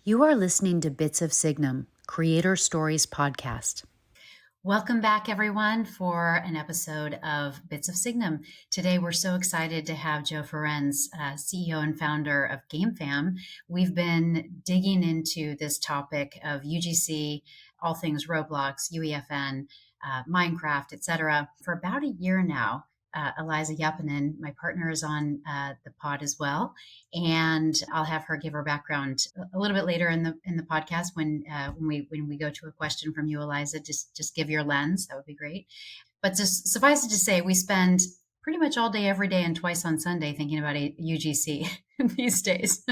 You are listening to Bits of Signum, Creator Stories Podcast. Welcome back, everyone, for an episode of Bits of Signum. Today, we're so excited to have Joe Ferencz, CEO and founder of GameFam. We've been digging into this topic of UGC, all things Roblox, UEFN, Minecraft, etc., for about a year now. Eliza, my partner, is on the pod as well, and I'll have her give her background a little bit later in the podcast when we go to a question from you, Eliza. Just give your lens. That would be great. But just suffice it to say, we spend pretty much all day, every day, and twice on Sunday thinking about UGC these days.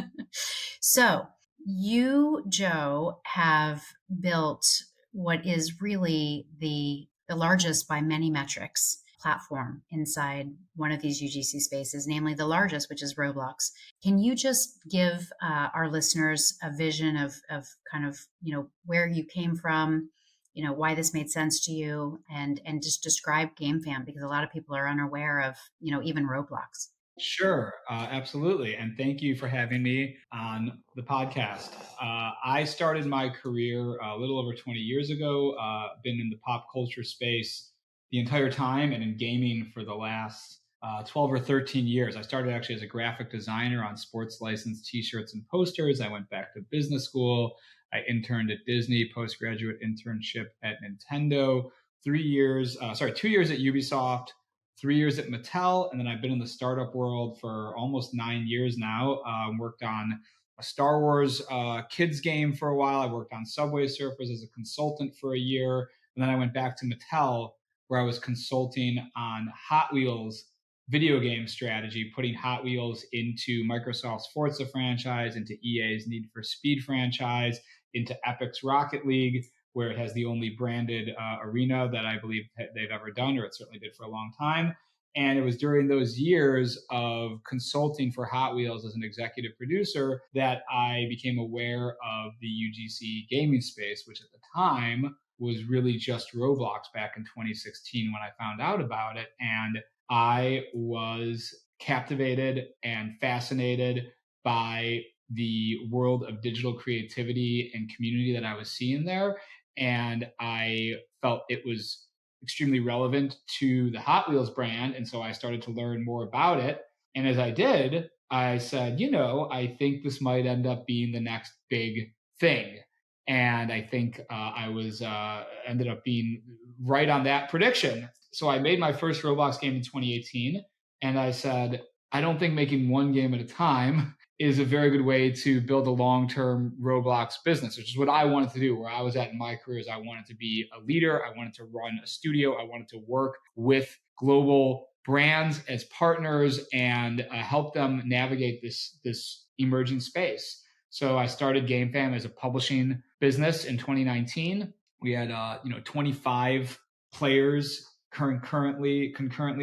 So you, Joe, have built what is really the largest by many metrics platform inside one of these UGC spaces, namely the largest, which is Roblox. Can you just give our listeners a vision of kind of, where you came from, why this made sense to you, and just describe GameFam, because a lot of people are unaware of, even Roblox. Sure, absolutely. And thank you for having me on the podcast. I started my career a little over 20 years ago, been in the pop culture space the entire time and in gaming for the last 12 or 13 years. I started actually as a graphic designer on sports licensed t-shirts and posters. I went back to business school. I interned at Disney, postgraduate internship at Nintendo, 2 years at Ubisoft, 3 years at Mattel, and then I've been in the startup world for almost 9 years now. Worked on a Star Wars kids game for a while. I worked on Subway Surfers as a consultant for a year, and then I went back to Mattel, where I was consulting on Hot Wheels video game strategy, putting Hot Wheels into Microsoft's Forza franchise, into EA's Need for Speed franchise, into Epic's Rocket League, where it has the only branded arena that I believe they've ever done, or it certainly did for a long time. And it was during those years of consulting for Hot Wheels as an executive producer that I became aware of the UGC gaming space, which at the time was really just Roblox back in 2016 when I found out about it. And I was captivated and fascinated by the world of digital creativity and community that I was seeing there. And I felt it was extremely relevant to the Hot Wheels brand. And so I started to learn more about it. And as I did, I said, I think this might end up being the next big thing. And I think I was ended up being right on that prediction. So I made my first Roblox game in 2018. And I said, I don't think making one game at a time is a very good way to build a long-term Roblox business, which is what I wanted to do. Where I was at in my career is I wanted to be a leader. I wanted to run a studio. I wanted to work with global brands as partners and help them navigate this emerging space. So I started GameFam as a publishing business in 2019. We had 25 players concurrently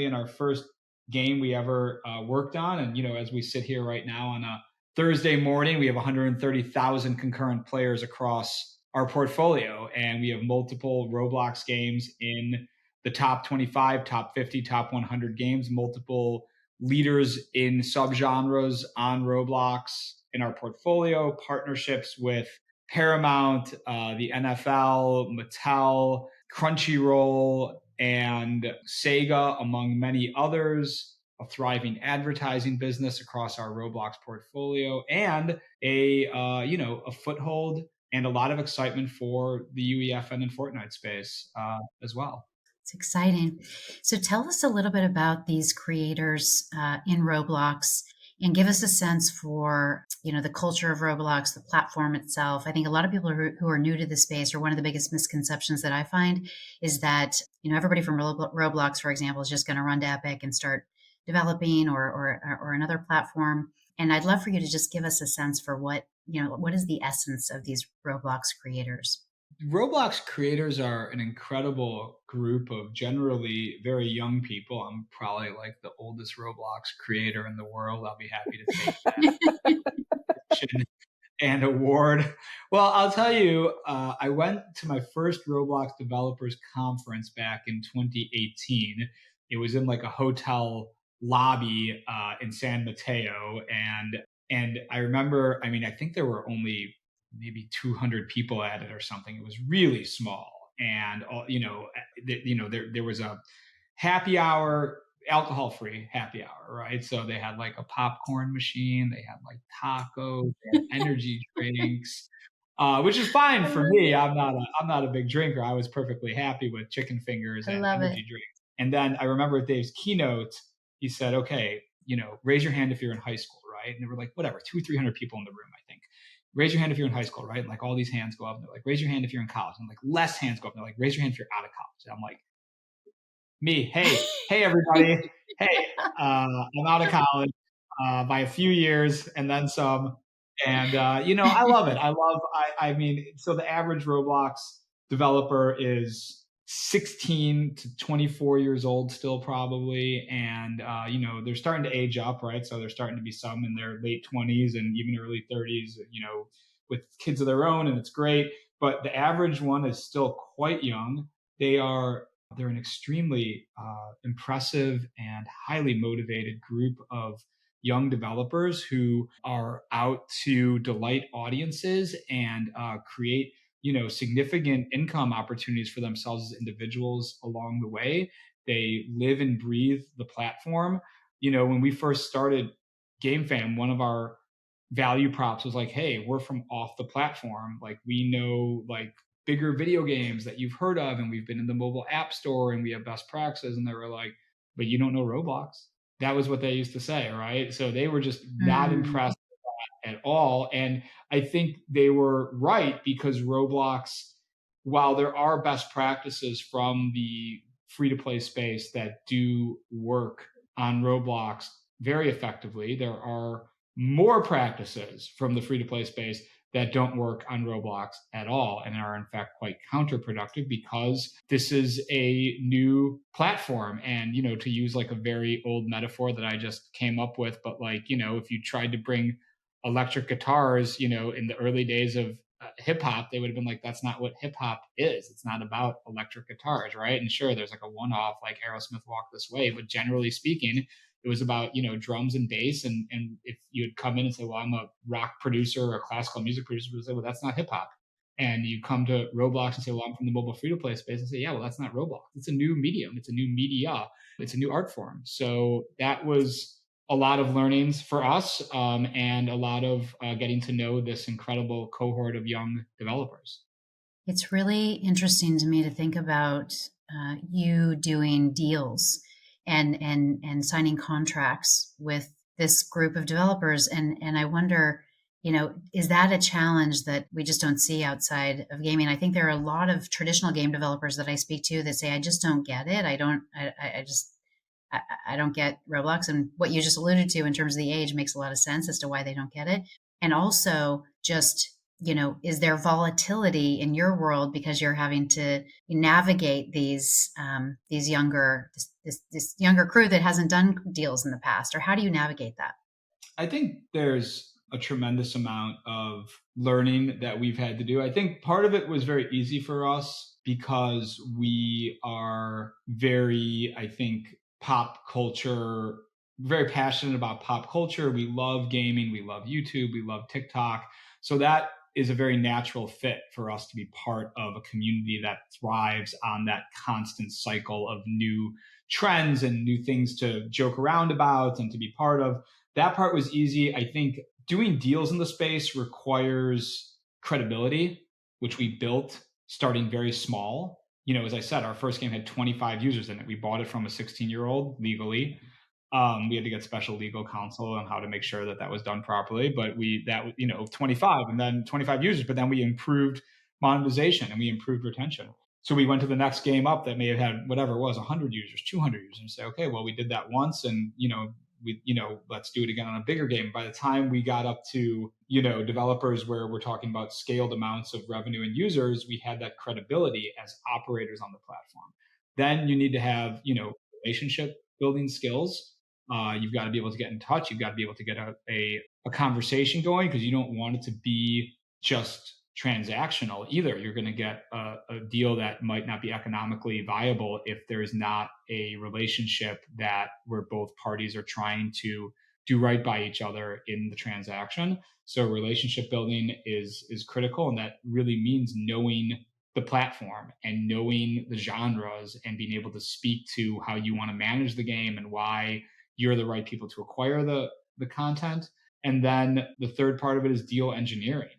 in our first game we ever worked on. And as we sit here right now on a Thursday morning, we have 130,000 concurrent players across our portfolio, and we have multiple Roblox games in the top 25, top 50, top 100 games, multiple leaders in subgenres on Roblox in our portfolio, partnerships with Paramount, the NFL, Mattel, Crunchyroll, and Sega, among many others, a thriving advertising business across our Roblox portfolio, and a foothold and a lot of excitement for the UEFN and Fortnite space as well. It's exciting. So tell us a little bit about these creators in Roblox, and give us a sense for, the culture of Roblox, the platform itself. I think a lot of people who are new to the space, or one of the biggest misconceptions that I find, is that, everybody from Roblox, for example, is just going to run to Epic and start developing or another platform. And I'd love for you to just give us a sense for what is the essence of these Roblox creators. Roblox creators are an incredible group of generally very young people. I'm probably like the oldest Roblox creator in the world. I'll be happy to take that and award. Well, I'll tell you, I went to my first Roblox developers conference back in 2018. It was in like a hotel lobby in San Mateo, and I remember, I think there were only maybe 200 people at it or something. It was really small. And, there was a happy hour, alcohol free happy hour, right? So they had like a popcorn machine, they had like tacos, they had energy drinks, which is fine I for love me. it. I'm not a big drinker. I was perfectly happy with chicken fingers I and love it. energy drinks. And then I remember Dave's keynote, he said, okay, raise your hand if you're in high school, right? And there were like, whatever, 300 people in the room, I think. Raise your hand if you're in high school, right? And like all these hands go up and they're like, raise your hand if you're in college. And like less hands go up and they're like, raise your hand if you're out of college. And I'm like, me, hey everybody, hey, I'm out of college by a few years and then some, and I love it. I mean, so the average Roblox developer is 16 to 24 years old still probably, and they're starting to age up, right? So there's starting to be some in their late 20s and even early 30s, with kids of their own, and it's great. But the average one is still quite young. They're an extremely impressive and highly motivated group of young developers who are out to delight audiences and create significant income opportunities for themselves as individuals along the way. They live and breathe the platform. When we first started GameFam, one of our value props was like, hey, we're from off the platform, like we know like bigger video games that you've heard of, and we've been in the mobile app store and we have best practices. And they were like, but you don't know Roblox. That was what they used to say, right? So they were just not Mm. impressed at all. And I think they were right, because Roblox, while there are best practices from the free to play space that do work on Roblox very effectively, there are more practices from the free to play space that don't work on Roblox at all and are in fact quite counterproductive, because this is a new platform. And, to use like a very old metaphor that I just came up with, but like, if you tried to bring electric guitars, in the early days of hip hop, they would have been like, that's not what hip hop is. It's not about electric guitars, right? And sure, there's like a one off, like Aerosmith Walk This Way, but generally speaking, it was about drums and bass. And if you would come in and say, well, I'm a rock producer or a classical music producer, would say, well, that's not hip hop. And you come to Roblox and say, well, I'm from the mobile free to play space, and say, yeah, well, that's not Roblox. It's a new medium. It's a new media. It's a new art form. So that was a lot of learnings for us, and a lot of getting to know this incredible cohort of young developers. It's really interesting to me to think about you doing deals and signing contracts with this group of developers, and I wonder, is that a challenge that we just don't see outside of gaming? I think there are a lot of traditional game developers that I speak to that say, I just don't get it. I don't get Roblox. And what you just alluded to in terms of the age makes a lot of sense as to why they don't get it. And also, just, is there volatility in your world because you're having to navigate these younger, this younger crew that hasn't done deals in the past? Or how do you navigate that? I think there's a tremendous amount of learning that we've had to do. I think part of it was very easy for us because we are very, I think, pop culture, very passionate about pop culture. We love gaming, we love YouTube, we love TikTok. So that is a very natural fit for us to be part of a community that thrives on that constant cycle of new trends and new things to joke around about and to be part of. That part was easy. I think doing deals in the space requires credibility, which we built starting very small. As I said, our first game had 25 users in it. We bought it from a 16-year-old legally. We had to get special legal counsel on how to make sure that that was done properly. But 25 and then 25 users, but then we improved monetization and we improved retention. So we went to the next game up that may have had whatever it was, 100 users, 200 users, and say, okay, well, we did that once, and let's do it again on a bigger game. By the time we got up to developers where we're talking about scaled amounts of revenue and users, we had that credibility as operators on the platform. Then you need to have relationship building skills. You've got to be able to get in touch. You've got to be able to get a conversation going, because you don't want it to be just transactional either. You're going to get a deal that might not be economically viable if there's not a relationship that where both parties are trying to do right by each other in the transaction. So relationship building is critical, and that really means knowing the platform and knowing the genres and being able to speak to how you want to manage the game and why you're the right people to acquire the content. And then the third part of it is deal engineering.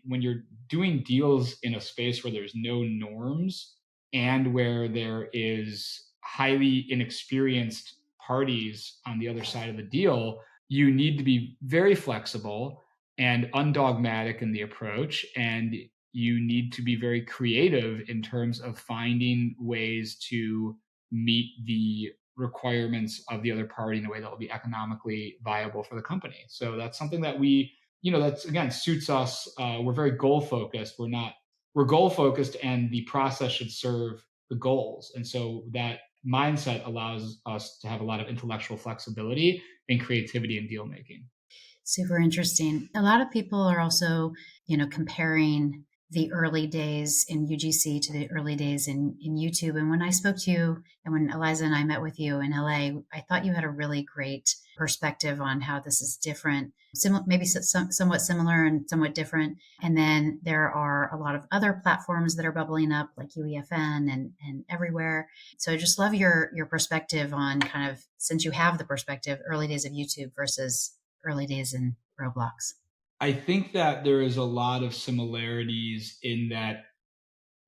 When you're doing deals in a space where there's no norms and where there is highly inexperienced parties on the other side of the deal, you need to be very flexible and undogmatic in the approach. And you need to be very creative in terms of finding ways to meet the requirements of the other party in a way that will be economically viable for the company. So that's something that that's again suits us. We're very goal focused. We're goal focused, and the process should serve the goals. And so that mindset allows us to have a lot of intellectual flexibility and creativity in deal making. Super interesting. A lot of people are also, comparing the early days in UGC to the early days in YouTube. And when I spoke to you and when Eliza and I met with you in LA, I thought you had a really great perspective on how this is different, maybe somewhat similar and somewhat different. And then there are a lot of other platforms that are bubbling up like UEFN and everywhere. So I just love your perspective on kind of, since you have the perspective, early days of YouTube versus early days in Roblox. I think that there is a lot of similarities in that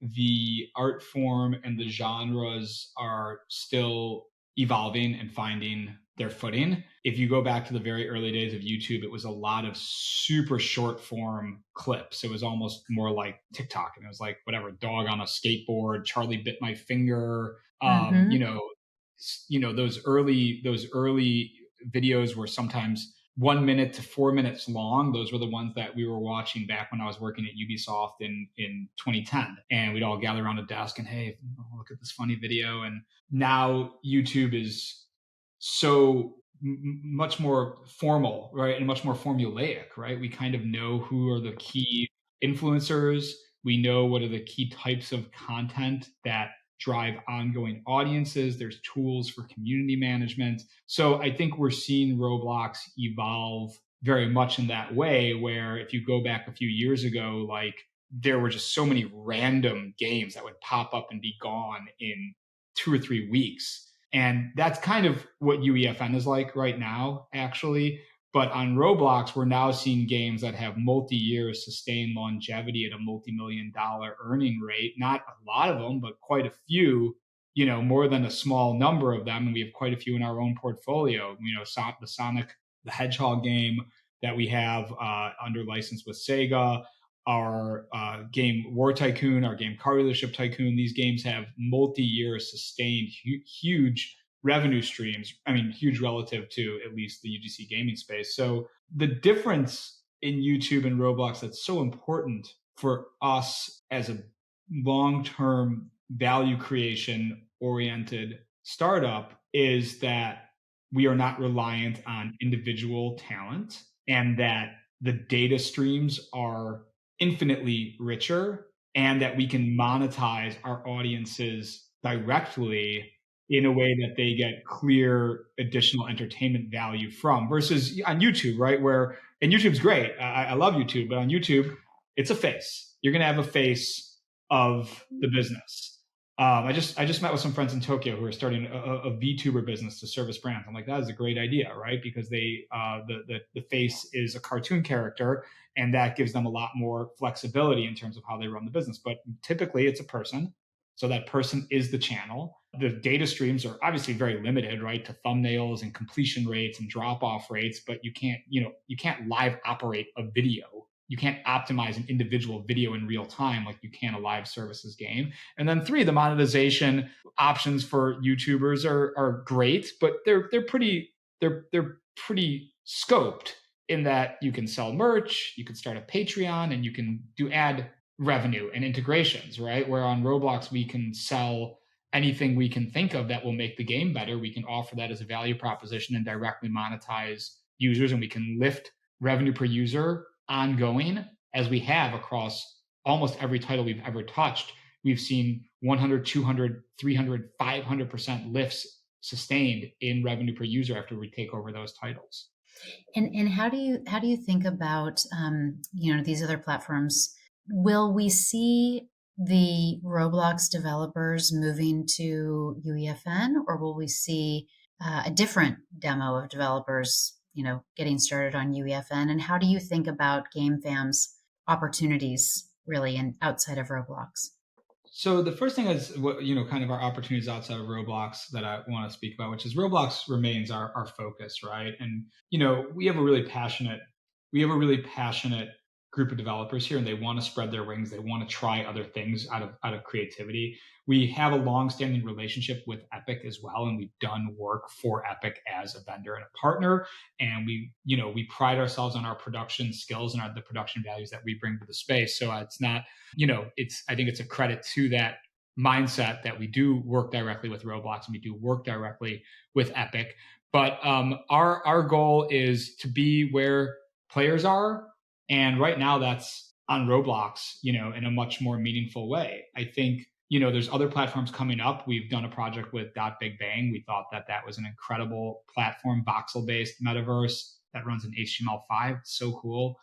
the art form and the genres are still evolving and finding their footing. If you go back to the very early days of YouTube, it was a lot of super short form clips. It was almost more like TikTok, and it was like whatever, dog on a skateboard, Charlie bit my finger. Mm-hmm. Those early videos were sometimes 1 minute to 4 minutes long. Those were the ones that we were watching back when I was working at Ubisoft in 2010. And we'd all gather around a desk and, hey, look at this funny video. And now YouTube is so much more formal, right? And much more formulaic, right? We kind of know who are the key influencers. We know what are the key types of content that drive ongoing audiences. There's tools for community management. So I think we're seeing Roblox evolve very much in that way, where if you go back a few years ago, like there were just so many random games that would pop up and be gone in 2 or 3 weeks. And that's kind of what UEFN is like right now, actually. But on Roblox, we're now seeing games that have multi-year sustained longevity at a multi-million-dollar earning rate. Not a lot of them, but quite a few, more than a small number of them. And we have quite a few in our own portfolio. The Sonic the Hedgehog game that we have under license with Sega, our game War Tycoon, our game Car Dealership Tycoon. These games have multi-year sustained huge revenue streams. I mean, huge relative to at least the UGC gaming space. So the difference in YouTube and Roblox that's so important for us as a long-term value creation oriented startup is that we are not reliant on individual talent, and that the data streams are infinitely richer, and that we can monetize our audiences directly in a way that they get clear additional entertainment value from, versus on YouTube, right? And YouTube's great. I love YouTube, but on YouTube, it's a face. You're going to have a face of the business. I just met with some friends in Tokyo who are starting a VTuber business to service brands. I'm like, that is a great idea, right? Because the face is a cartoon character, and that gives them a lot more flexibility in terms of how they run the business. But typically, it's a person, so that person is the channel. The data streams are obviously very limited, right, to thumbnails and completion rates and drop off rates. But you can't live operate a video. You can't optimize an individual video in real time like you can a live services game. And then 3, the monetization options for YouTubers are great, but they're pretty scoped in that you can sell merch, you can start a Patreon, and you can do ad revenue and integrations, right? Where on Roblox, we can sell anything we can think of that will make the game better. We can offer that as a value proposition and directly monetize users, and we can lift revenue per user ongoing, as we have across almost every title we've ever touched. We've seen 100, 200, 300, 500% lifts sustained in revenue per user after we take over those titles. And how do you think about these other platforms? Will we see the Roblox developers moving to UEFN, or will we see a different demo of developers, getting started on UEFN? And how do you think about GameFam's opportunities really and outside of Roblox? So the first thing is what kind of our opportunities outside of Roblox that I want to speak about, which is Roblox remains our focus, right? And we have a really passionate group of developers here, and they want to spread their wings. They want to try other things out of creativity. We have a long-standing relationship with Epic as well, and we've done work for Epic as a vendor and a partner. And we pride ourselves on our production skills and the production values that we bring to the space. So it's not I think it's a credit to that mindset that we do work directly with Roblox and we do work directly with Epic. But our goal is to be where players are, and right now that's on Roblox, in a much more meaningful way. I think there's other platforms coming up. We've done a project with Dot Big Bang. We thought that was an incredible platform, voxel-based metaverse that runs in HTML5. So cool.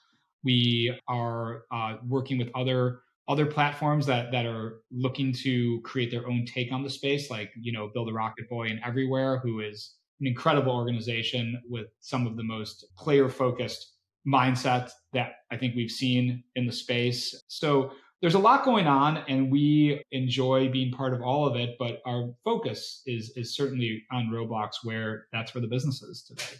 We are working with other platforms that are looking to create their own take on the space, like Build a Rocket Boy and Everywhere, who is an incredible organization with some of the most player focused mindset that I think we've seen in the space. So there's a lot going on, and we enjoy being part of all of it. But our focus is certainly on Roblox, where that's where the business is today,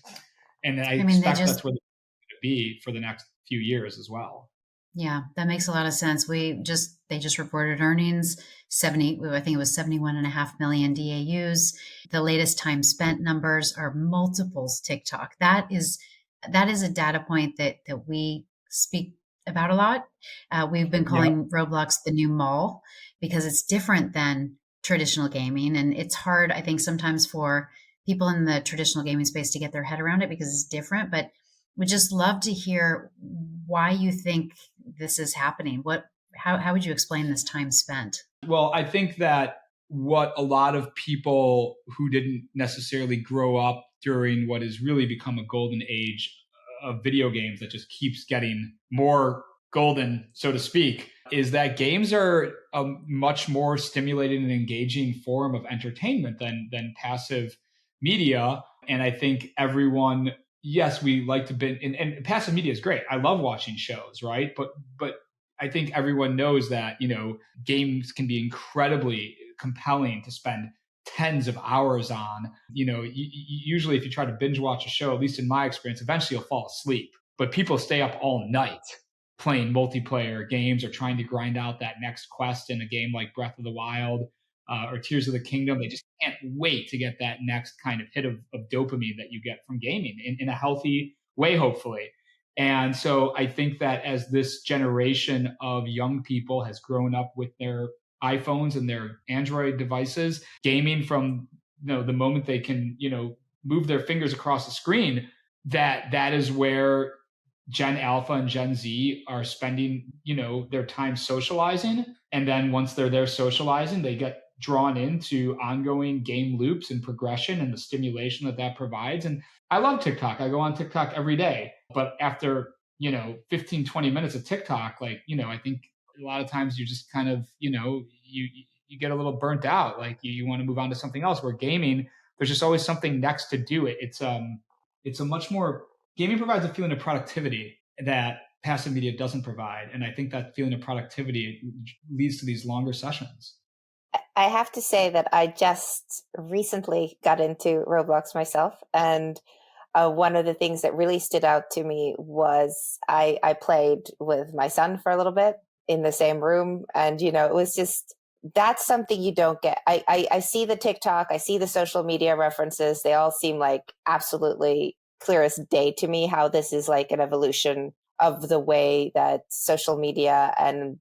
and I I mean, they expect just that's where they're going to be for the next few years as well. Yeah, that makes a lot of sense. They just reported earnings, 70, I think it was 71.5 million DAUs. The latest time spent numbers are multiples TikTok. That is a data point that we speak about a lot. We've been Yep. calling Roblox the new mall because it's different than traditional gaming, and it's hard, I think, sometimes for people in the traditional gaming space to get their head around it because it's different. But would just love to hear why you think this is happening. How would you explain this time spent? Well, I think that what a lot of people who didn't necessarily grow up during what has really become a golden age of video games that just keeps getting more golden, so to speak, is that games are a much more stimulating and engaging form of entertainment than passive media. And I think everyone, yes, we like to be, and passive media is great. I love watching shows, right? But I think everyone knows that, games can be incredibly compelling to spend tens of hours on. Usually if you try to binge watch a show, at least in my experience, eventually you'll fall asleep. But people stay up all night playing multiplayer games or trying to grind out that next quest in a game like Breath of the Wild or Tears of the Kingdom. They just can't wait to get that next kind of hit of dopamine that you get from gaming in a healthy way, hopefully. And so I think that as this generation of young people has grown up with their iPhones and their Android devices, gaming from the moment they can move their fingers across the screen, that is where Gen Alpha and Gen Z are spending their time socializing. And then once they're there socializing, they get drawn into ongoing game loops and progression and the stimulation that provides. And I love TikTok. I go on TikTok every day. But after, 15, 20 minutes of TikTok, I think a lot of times you just kind of, you get a little burnt out. Like you want to move on to something else. Where gaming, there's just always something next to do it. It's a much more, gaming provides a feeling of productivity that passive media doesn't provide. And I think that feeling of productivity leads to these longer sessions. I have to say that I just recently got into Roblox myself, and one of the things that really stood out to me was I played with my son for a little bit in the same room, and it was just, that's something you don't get. I see the TikTok, I see the social media references. They all seem like absolutely clear as day to me how this is like an evolution of the way that social media and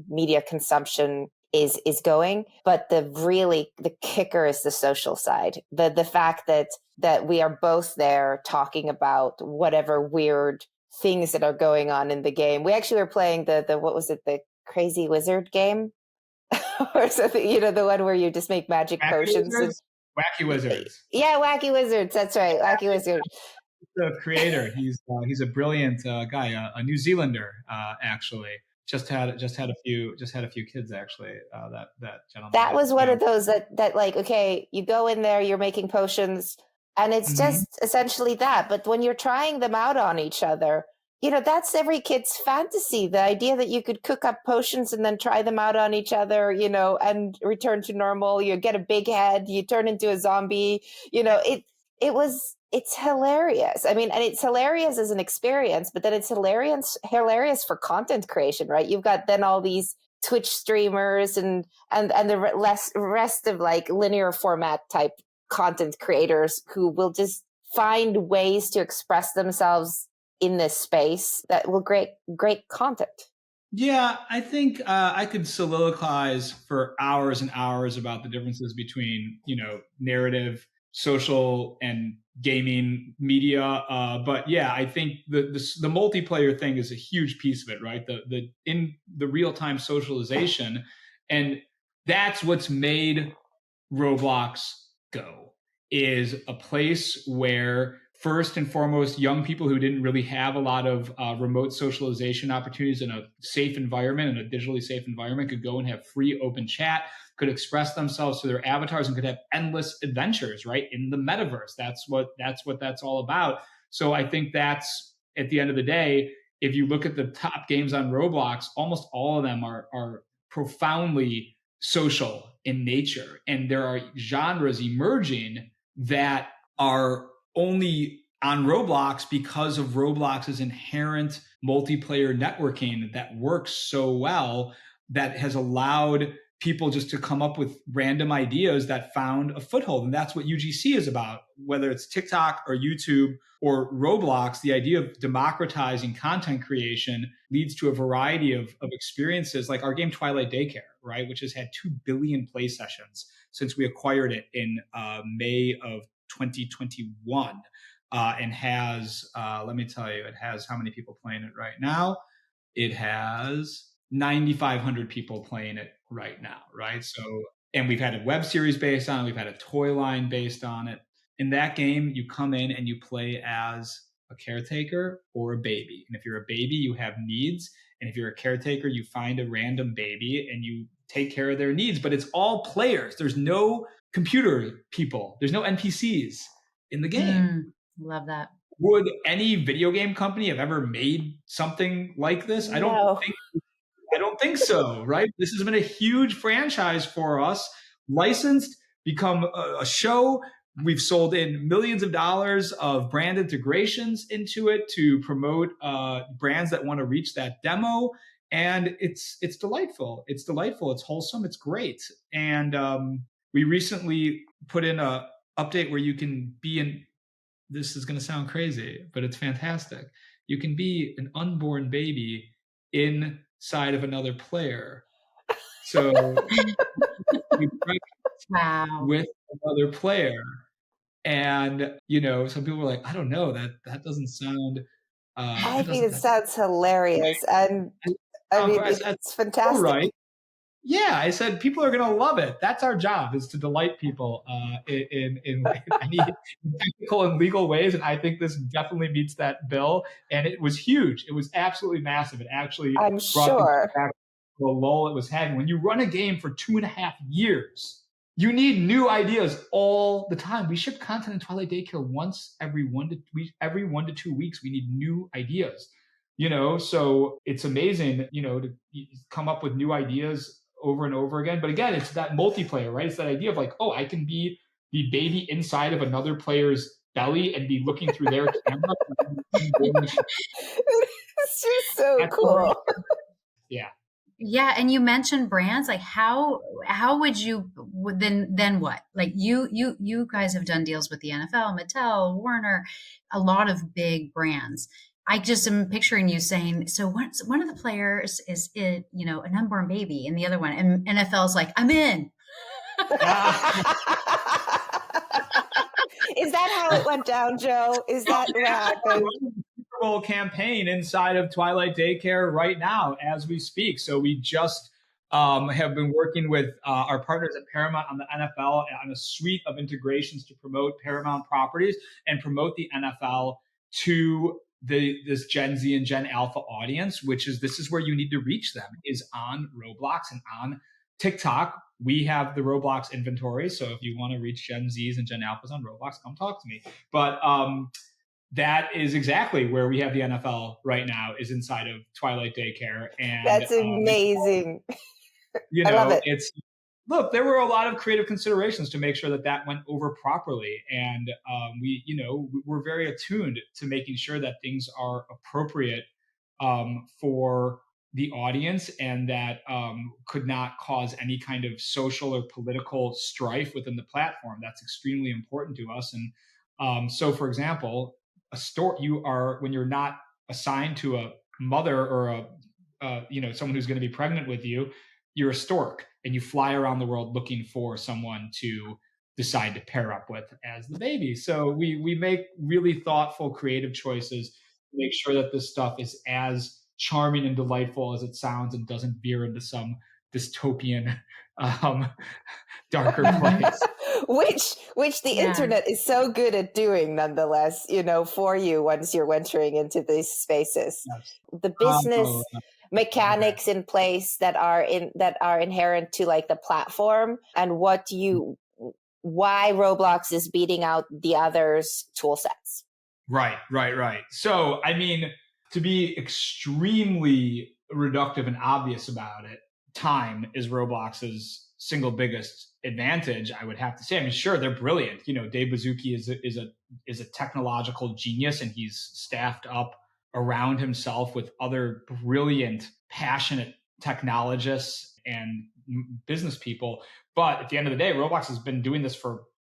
media consumption is going. But the kicker is the social side. The fact that we are both there talking about whatever weird things that are going on in the game. We actually were playing the what was it, the Crazy Wizard game? Or something, the one where you just make magic Wacky potions. Wizards? Wacky Wizards. Yeah, Wacky Wizards. That's right. Wacky Wizards. the creator. He's a brilliant guy, a New Zealander, actually. Just had a few kids, actually. That gentleman. That But, was one of those that like, okay, you go in there, you're making potions, and it's just essentially that. But when you're trying them out on each other, that's every kid's fantasy. The idea that you could cook up potions and then try them out on each other, and return to normal. You get a big head, you turn into a zombie. It's hilarious. I mean, and it's hilarious as an experience, but then it's hilarious for content creation, right? You've got then all these Twitch streamers and the rest of like linear format type content creators who will just find ways to express themselves in this space that will great content. Yeah, I think I could soliloquize for hours and hours about the differences between, narrative, social, and gaming media. But yeah, I think the multiplayer thing is a huge piece of it, right? The in the real time socialization, and that's what's made Roblox go, is a place where first and foremost, young people who didn't really have a lot of remote socialization opportunities in a safe environment, in a digitally safe environment, could go and have free open chat, could express themselves to their avatars, and could have endless adventures, right, in the metaverse. That's what that's all about. So I think that's, at the end of the day, if you look at the top games on Roblox, almost all of them are profoundly social in nature. And there are genres emerging that are only on Roblox because of Roblox's inherent multiplayer networking that works so well, that has allowed people just to come up with random ideas that found a foothold. And that's what UGC is about, whether it's TikTok or YouTube or Roblox. The idea of democratizing content creation leads to a variety of experiences, like our game Twilight Daycare, right, which has had 2 billion play sessions since we acquired it in May of 2021, and has, let me tell you, it has how many people playing it right now? It has 9,500 people playing it right now, right? So, and we've had a web series based on it, we've had a toy line based on it. In that game, you come in and you play as a caretaker or a baby. And if you're a baby, you have needs. And if you're a caretaker, you find a random baby and you take care of their needs. But it's all players. There's no computer people. There's no NPCs in the game. Love that. Would any video game company have ever made something like this? No. I don't think so, right? This has been a huge franchise for us, licensed, become a show. We've sold in millions of dollars of brand integrations into it to promote brands that want to reach that demo. And it's delightful. It's delightful. It's wholesome. It's great. And we recently put in a update where you can be in, this is going to sound crazy, but it's fantastic. You can be an unborn baby inside of another player. So wow. with another player. And, some people are like, I don't know, that doesn't sound... I think it sounds hilarious. Right? And I mean, it's fantastic. Right. Yeah, I said people are going to love it. That's our job, is to delight people in any technical and legal ways. And I think this definitely meets that bill. And it was huge. It was absolutely massive. It actually I'm sure back to the lull it was having. When you run a game for 2.5 years, you need new ideas all the time. We ship content in Twilight Daycare once every 1 to 2 weeks. We need new ideas. So it's amazing, to come up with new ideas over and over again. But again, it's that multiplayer, right? It's that idea of like, oh, I can be the baby inside of another player's belly and be looking through their camera. It's just so that's cool. Yeah. Yeah, and you mentioned brands. Like, how would you then what? Like, you guys have done deals with the NFL, Mattel, Warner, a lot of big brands. I just am picturing you saying, so one of the players is an unborn baby, and the other one, and NFL's like, I'm in. Is that how it went down, Joe? Is that what happened? Super Bowl campaign inside of Twilight Daycare right now as we speak. So we just have been working with our partners at Paramount on the NFL on a suite of integrations to promote Paramount properties and promote the NFL to this Gen Z and Gen Alpha audience, this is where you need to reach them, is on Roblox and on TikTok. We have the Roblox inventory. So if you want to reach Gen Zs and Gen Alphas on Roblox, come talk to me. But that is exactly where we have the NFL right now, is inside of Twilight Daycare. And that's amazing. I love it. Look, there were a lot of creative considerations to make sure that went over properly. And we're very attuned to making sure that things are appropriate for the audience, and that could not cause any kind of social or political strife within the platform. That's extremely important to us. And so, for example, when you're not assigned to a mother or someone who's going to be pregnant with you, you're a stork and you fly around the world looking for someone to decide to pair up with as the baby. So we make really thoughtful, creative choices to make sure that this stuff is as charming and delightful as it sounds, and doesn't veer into some dystopian, darker place. which the internet is so good at doing, nonetheless, for you once you're venturing into these spaces. Yes. The business mechanics in place that are inherent to like the platform, and why Roblox is beating out the others' tool sets. Right. So, I mean, to be extremely reductive and obvious about it, time is Roblox's single biggest advantage, I would have to say. I mean, sure, they're brilliant. Dave Baszucki is a technological genius, and he's staffed up around himself with other brilliant, passionate technologists and business people. But at the end of the day, Roblox has been doing this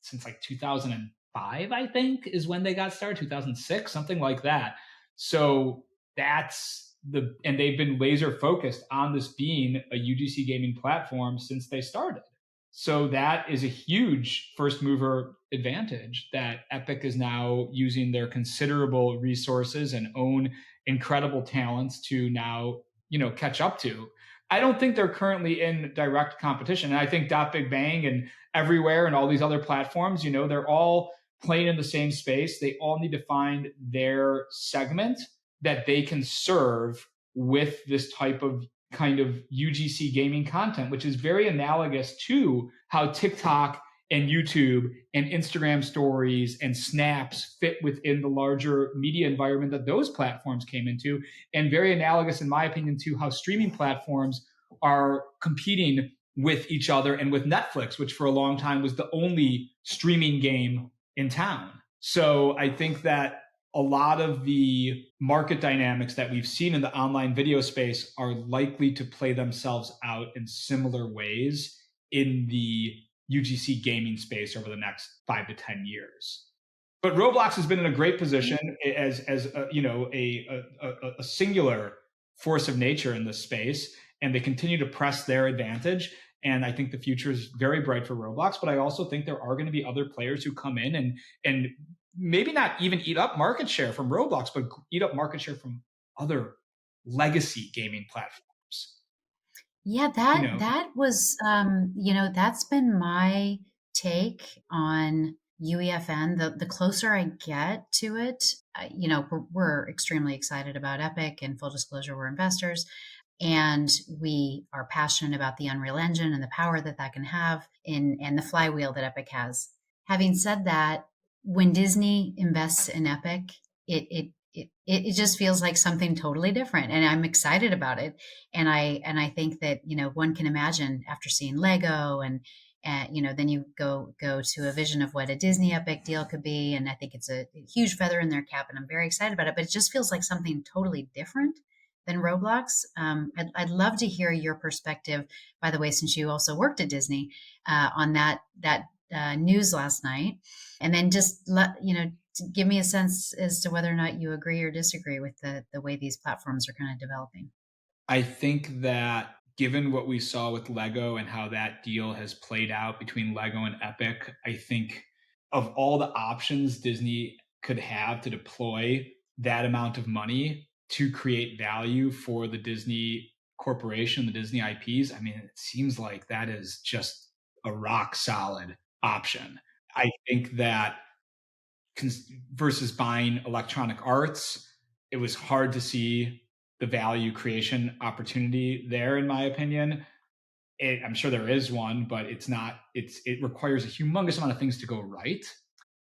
since like 2005, I think, is when they got started, 2006, something like that. So and they've been laser focused on this being a UGC gaming platform since they started. So that is a huge first mover advantage that Epic is now using their considerable resources and own incredible talents to now, catch up to. I don't think they're currently in direct competition. And I think Big Bang and Everywhere and all these other platforms, they're all playing in the same space. They all need to find their segment that they can serve with this type of kind of UGC gaming content, which is very analogous to how TikTok and YouTube and Instagram stories and snaps fit within the larger media environment that those platforms came into, and very analogous, in my opinion, to how streaming platforms are competing with each other and with Netflix, which for a long time was the only streaming game in town. So I think that a lot of the market dynamics that we've seen in the online video space are likely to play themselves out in similar ways in the UGC gaming space over the next 5 to 10 years. But Roblox has been in a great position as a singular force of nature in this space, and they continue to press their advantage. And I think the future is very bright for Roblox, but I also think there are going to be other players who come in and maybe not even eat up market share from Roblox, but eat up market share from other legacy gaming platforms. Yeah, that was, that's been my take on UEFN. The closer I get to it, we're extremely excited about Epic, and full disclosure, we're investors. And we are passionate about the Unreal Engine and the power that can have and the flywheel that Epic has. Having said that, when Disney invests in Epic, it just feels like something totally different, and I'm excited about it. And I think that one can imagine, after seeing Lego and then you go to a vision of what a Disney Epic deal could be, and I think it's a huge feather in their cap, and I'm very excited about it. But it just feels like something totally different than Roblox. I'd love to hear your perspective, by the way, since you also worked at Disney, on that news last night, and then just give me a sense as to whether or not you agree or disagree with the way these platforms are kind of developing. I think that given what we saw with Lego and how that deal has played out between Lego and Epic, I think of all the options Disney could have to deploy that amount of money to create value for the Disney corporation, the Disney IPs, I mean, it seems like that is just a rock solid option. I think that versus buying Electronic Arts. It was hard to see the value creation opportunity there, in my opinion. I'm sure there is one, but it requires a humongous amount of things to go right.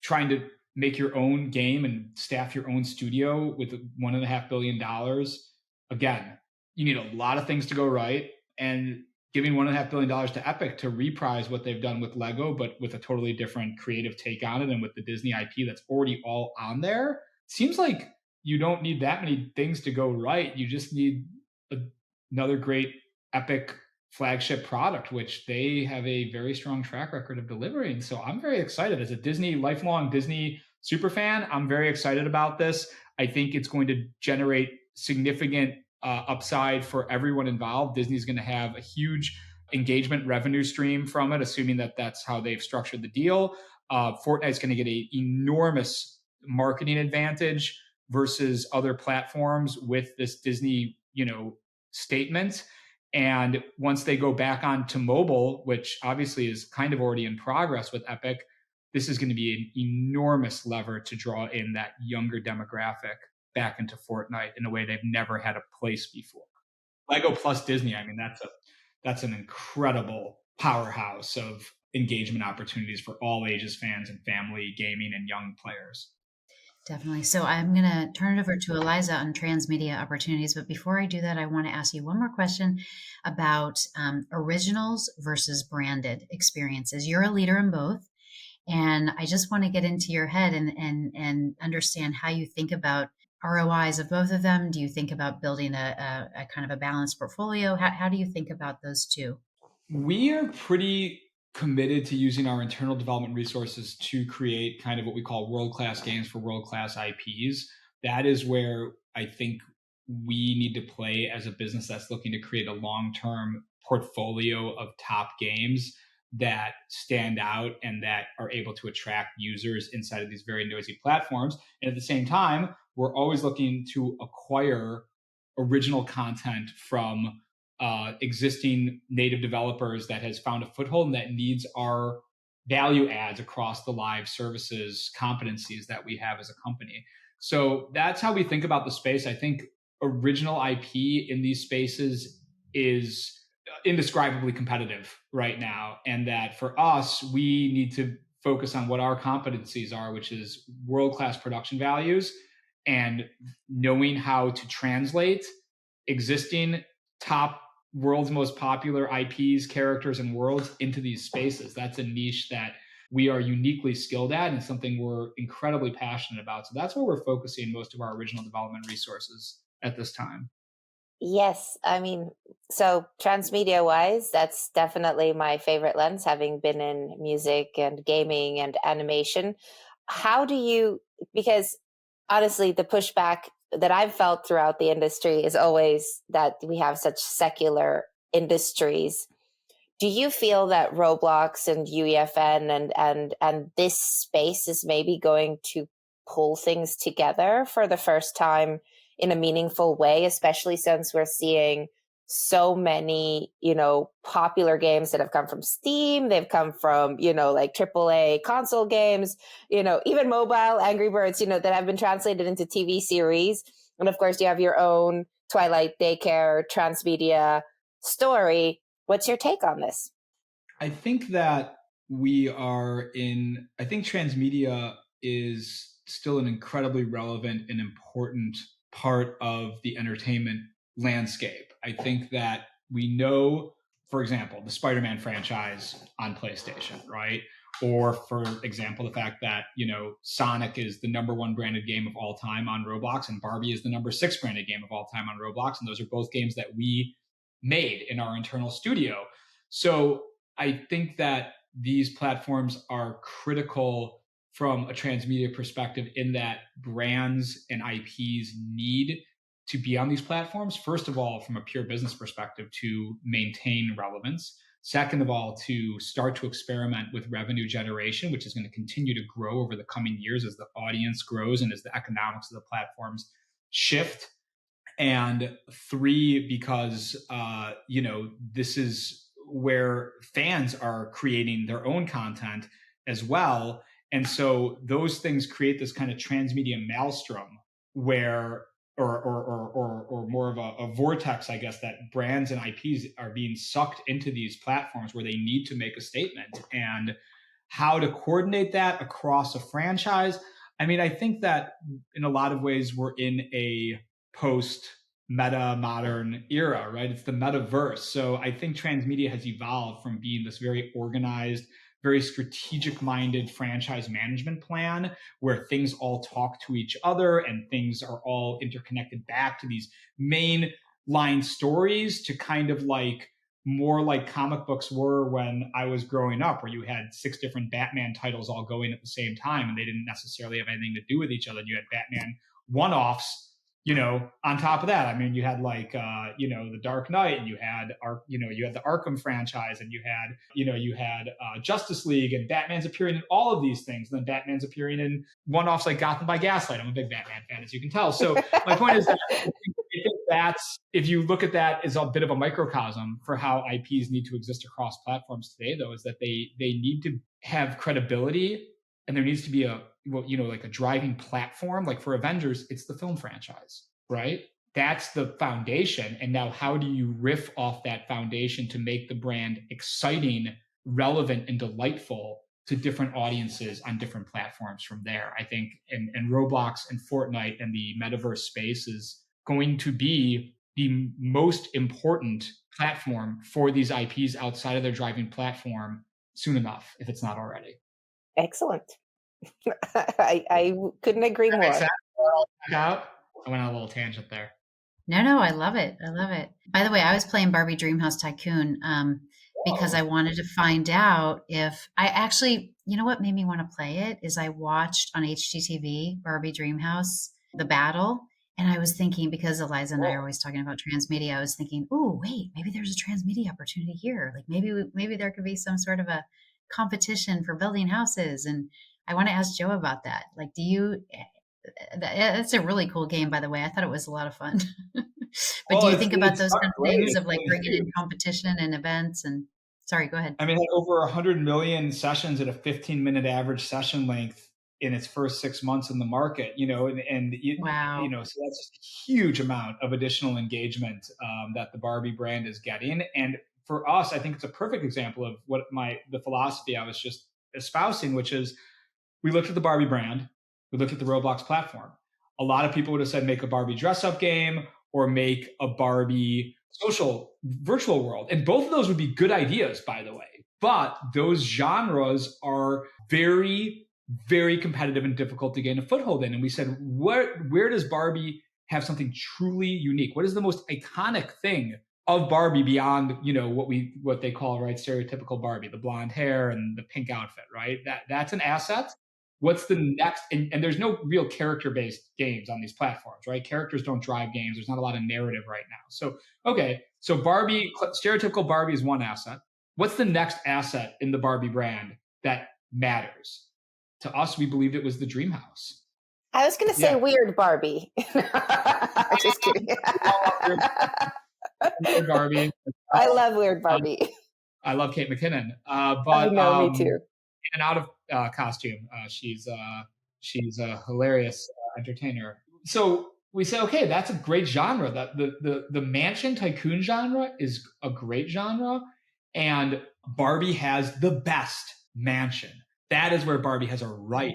Trying to make your own game and staff your own studio with $1.5 billion. Again, you need a lot of things to go right. And giving $1.5 billion to Epic to reprise what they've done with Lego, but with a totally different creative take on it and with the Disney IP that's already all on there, seems like you don't need that many things to go right. You just need another great Epic flagship product, which they have a very strong track record of delivering. So I'm very excited as a lifelong Disney super fan. I'm very excited about this. I think it's going to generate significant upside for everyone involved. Disney's going to have a huge engagement revenue stream from it, assuming that that's how they've structured the deal. Fortnite's going to get an enormous marketing advantage versus other platforms with this Disney, statement. And once they go back onto mobile, which obviously is kind of already in progress with Epic, this is going to be an enormous lever to draw in that younger demographic back into Fortnite in a way they've never had a place before. Lego plus Disney, I mean, that's an incredible powerhouse of engagement opportunities for all ages fans and family gaming and young players. Definitely. So I'm going to turn it over to Eliza on transmedia opportunities. But before I do that, I want to ask you one more question about originals versus branded experiences. You're a leader in both. And I just want to get into your head and understand how you think about ROIs of both of them. Do you think about building a kind of a balanced portfolio? How do you think about those two? We are pretty committed to using our internal development resources to create kind of what we call world-class games for world-class IPs. That is where I think we need to play as a business that's looking to create a long-term portfolio of top games that stand out and that are able to attract users inside of these very noisy platforms. And at the same time, we're always looking to acquire original content from existing native developers that has found a foothold and that needs our value adds across the live services competencies that we have as a company. So that's how we think about the space. I think original IP in these spaces is indescribably competitive right now. And that for us, we need to focus on what our competencies are, which is world-class production values and knowing how to translate existing top world's most popular IPs, characters, and worlds into these spaces. That's a niche that we are uniquely skilled at and something we're incredibly passionate about. So that's where we're focusing most of our original development resources at this time. Yes, I mean, so transmedia wise, that's definitely my favorite lens, having been in music and gaming and animation. How do you, because honestly, the pushback that I've felt throughout the industry is always that we have such secular industries. Do you feel that Roblox and UEFN and this space is maybe going to pull things together for the first time in a meaningful way, especially since we're seeing so many, popular games that have come from Steam. They've come from, like AAA console games, even mobile Angry Birds, that have been translated into TV series. And of course, you have your own Twilight Daycare transmedia story. What's your take on this? I think that I think transmedia is still an incredibly relevant and important part of the entertainment landscape. I think that we know, for example, the Spider-Man franchise on PlayStation, right? Or for example, the fact that, Sonic is the number one branded game of all time on Roblox and Barbie is the number 6 branded game of all time on Roblox. And those are both games that we made in our internal studio. So I think that these platforms are critical from a transmedia perspective in that brands and IPs need to be on these platforms. First of all, from a pure business perspective, to maintain relevance. Second of all, to start to experiment with revenue generation, which is going to continue to grow over the coming years as the audience grows and as the economics of the platforms shift. And 3, because, this is where fans are creating their own content as well. And so those things create this kind of transmedia maelstrom where, or more of a vortex, I guess, that brands and IPs are being sucked into these platforms where they need to make a statement. And how to coordinate that across a franchise. I mean, I think that in a lot of ways we're in a post meta modern era, right? It's the metaverse. So I think transmedia has evolved from being this very organized, very strategic minded franchise management plan where things all talk to each other and things are all interconnected back to these main line stories, to kind of like more like comic books were when I was growing up, where you had 6 different Batman titles all going at the same time and they didn't necessarily have anything to do with each other. And you had Batman one-offs, on top of that. I mean, you had like, the Dark Knight, and you had you had the Arkham franchise, and you had Justice League, and Batman's appearing in all of these things. And then Batman's appearing in one-offs like Gotham by Gaslight. I'm a big Batman fan, as you can tell. So my point is that I think that's, if you look at that as a bit of a microcosm for how IPs need to exist across platforms today, though, is that they need to have credibility, and there needs to be like a driving platform. Like for Avengers, it's the film franchise, right? That's the foundation. And now how do you riff off that foundation to make the brand exciting, relevant, and delightful to different audiences on different platforms from there? I think, and Roblox and Fortnite and the metaverse space is going to be the most important platform for these IPs outside of their driving platform soon enough, if it's not already. Excellent. I couldn't agree more. I went on a little tangent there. No, I love it. I love it. By the way, I was playing Barbie Dreamhouse Tycoon because I wanted to find out if I actually, what made me want to play it is I watched on HGTV Barbie Dreamhouse, the battle. And I was thinking, because Eliza and I are always talking about transmedia, I was thinking, oh, wait, maybe there's a transmedia opportunity here. Like maybe there could be some sort of a competition for building houses. And I want to ask Joe about that. Like, that's a really cool game, by the way. I thought it was a lot of fun. But do you think about those kind of things of like bringing in competition and events? And sorry, go ahead. I mean, it had over 100 million sessions at a 15-minute average session length in its first 6 months in the market, Wow. So that's just a huge amount of additional engagement that the Barbie brand is getting. And for us, I think it's a perfect example of what the philosophy I was just espousing, which is we looked at the Barbie brand, we looked at the Roblox platform. A lot of people would have said make a Barbie dress-up game or make a Barbie social virtual world. And both of those would be good ideas, by the way. But those genres are very, very competitive and difficult to gain a foothold in. And we said, where does Barbie have something truly unique? What is the most iconic thing of Barbie beyond, what they call, right, stereotypical Barbie, the blonde hair and the pink outfit, right? That's an asset. What's the next? And there's no real character-based games on these platforms, right? Characters don't drive games. There's not a lot of narrative right now. So Barbie, stereotypical Barbie is one asset. What's the next asset in the Barbie brand that matters? To us, we believed it was the dream house. I was going to say weird Barbie. Just kidding. Weird Barbie. I love weird Barbie. I love Kate McKinnon. But I know, me too. In and out of costume, she's a hilarious entertainer. So we say, okay, that's a great genre. That the mansion tycoon genre is a great genre, and Barbie has the best mansion. That is where Barbie has a right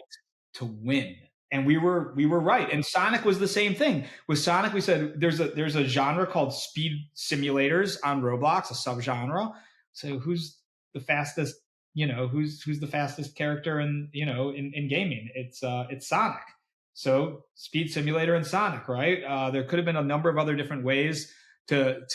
to win. And we were right. And Sonic was the same thing. With Sonic, we said there's a genre called speed simulators on Roblox, a subgenre. So who's the fastest, who's the fastest character in gaming? It's Sonic. So speed simulator and Sonic, right? There could have been a number of other different ways to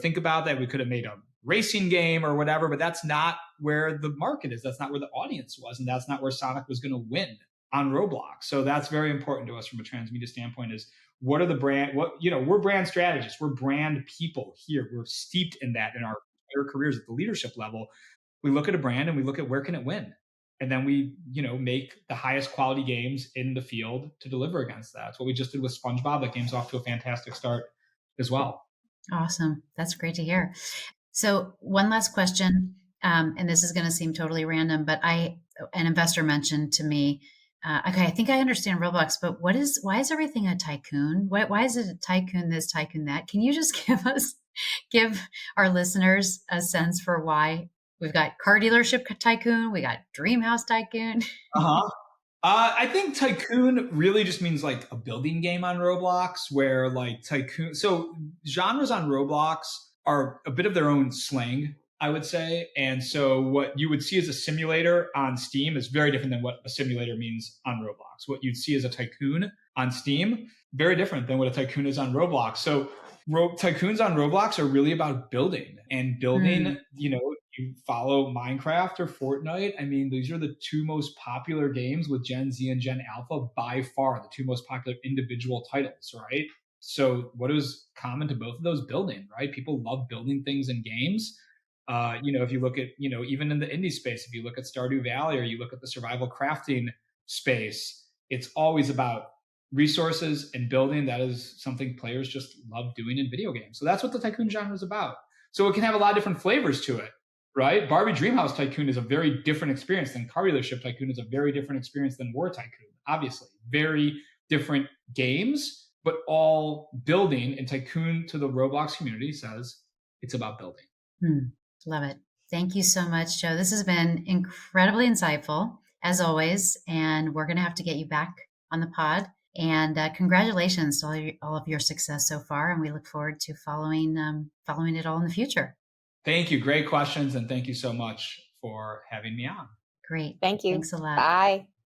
think about that. We could have made a racing game or whatever, but that's not where the market is. That's not where the audience was. And that's not where Sonic was going to win on Roblox. So that's very important to us from a transmedia standpoint is what are the brand, we're brand strategists. We're brand people here. We're steeped in that in our careers at the leadership level. We look at a brand and we look at where can it win? And then we, make the highest quality games in the field to deliver against that. That's what we just did with SpongeBob. That game's off to a fantastic start as well. Awesome. That's great to hear. So one last question, and this is going to seem totally random, but I an investor mentioned to me, okay, I think I understand Roblox, but why is everything a tycoon? Why is it a tycoon this, tycoon that? Can you just give our listeners a sense for why we've got car dealership tycoon, we got dream house tycoon? Uh-huh. I think tycoon really just means like a building game on Roblox, where like tycoon. So genres on Roblox are a bit of their own slang, I would say. And so what you would see as a simulator on Steam is very different than what a simulator means on Roblox. What you'd see as a tycoon on Steam, very different than what a tycoon is on Roblox. So tycoons on Roblox are really about building and building, you follow Minecraft or Fortnite. I mean, these are the two most popular games with Gen Z and Gen Alpha by far, the two most popular individual titles, right? So what is common to both of those? Building, right? People love building things in games. If you look at, even in the indie space, if you look at Stardew Valley or you look at the survival crafting space, it's always about resources and building. That is something players just love doing in video games. So that's what the tycoon genre is about. So it can have a lot of different flavors to it, right? Barbie Dreamhouse Tycoon is a very different experience than Car Dealership Tycoon is a very different experience than War Tycoon. Obviously, very different games, but all building. And Tycoon to the Roblox community says it's about building. Love it. Thank you so much, Joe. This has been incredibly insightful, as always, and we're going to have to get you back on the pod. And congratulations to all of your success so far, and we look forward to following it all in the future. Thank you. Great questions, and thank you so much for having me on. Great. Thank you. Thanks a lot. Bye.